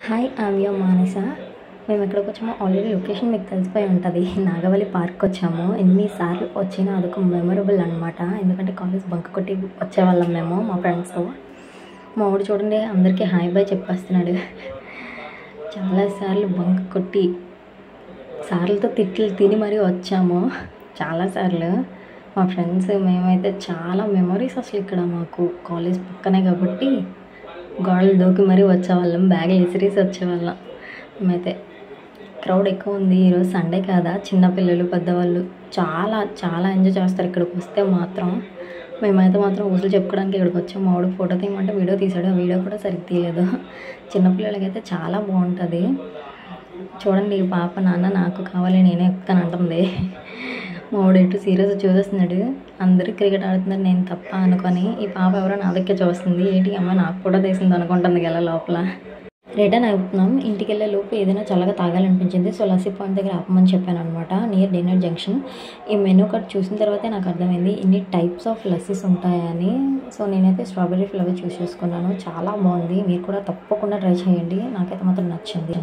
Hi I'm your మానస. మేము ఎక్కడికి వచ్చామో ఆల్రెడీ లొకేషన్ మీకు తెలిసిపోయి ఉంటుంది. నాగవల్లి పార్క్ వచ్చాము. ఎన్నిసార్లు వచ్చినా అదొక మెమొరబుల్ అనమాట. ఎందుకంటే కాలేజ్ బంక్ కొట్టి వచ్చేవాళ్ళం మేము మా ఫ్రెండ్స్తో. మా వాడు చూడండి అందరికీ హాయ్ బాయ్ చెప్పేస్తున్నాడు. చాలాసార్లు బంక్ కొట్టి సార్లతో తిట్లు తిని మరీ వచ్చాము చాలాసార్లు. మా ఫ్రెండ్స్ మేమైతే చాలా మెమరీస్ అసలు. ఇక్కడ మాకు కాలేజ్ పక్కనే కాబట్టి గోడలు దూకి మరీ వచ్చేవాళ్ళం, బ్యాగ్ విసిరేసి వచ్చేవాళ్ళం. మేమైతే క్రౌడ్ ఎక్కువ ఉంది, ఈరోజు సండే కదా, చిన్నపిల్లలు పెద్దవాళ్ళు చాలా చాలా ఎంజాయ్ చేస్తారు ఇక్కడికి వస్తే మాత్రం. మేమైతే మాత్రం ఊసులు చెప్పుకోవడానికి ఇక్కడికి వచ్చాము. మా వాడు ఫోటో తీయమంటే వీడియో తీసాడు, ఆ వీడియో కూడా సరిగ్గా తీయలేదు. చిన్నపిల్లలకైతే చాలా బాగుంటుంది. చూడండి ఈ పాప నాన్న నాకు కావాలి నేనే ఎక్కుతాను అంటుంది. మా వాడు ఎటు సీరియస్ చూసేస్తున్నాడు. అందరూ క్రికెట్ ఆడుతున్నారు నేను తప్ప అనుకొని. ఈ పాప ఎవరో నా దగ్గర చూస్తుంది. ఏంటి అమ్మ నాకు కూడా తీసింది అనుకుంటుంది కదా లోపల. రిటర్న్ అవుతున్నాం. ఇంటికి వెళ్ళే లోపు ఏదైనా చల్లగా తాగాలనిపించింది. సో లస్సీ పాయింట్ దగ్గర ఆపమని చెప్పాను అనమాట, నియర్ డిన్నర్ జంక్షన్. ఈ మెనూ కార్డ్ చూసిన తర్వాతే నాకు అర్థమైంది ఇన్ని టైప్స్ ఆఫ్ లస్సీస్ ఉంటాయని. సో నేనైతే స్ట్రాబెర్రీ ఫ్లేవర్ చూస్ చేసుకున్నాను. చాలా బాగుంది. మీరు కూడా తప్పకుండా ట్రై చేయండి. నాకైతే మాత్రం నచ్చింది.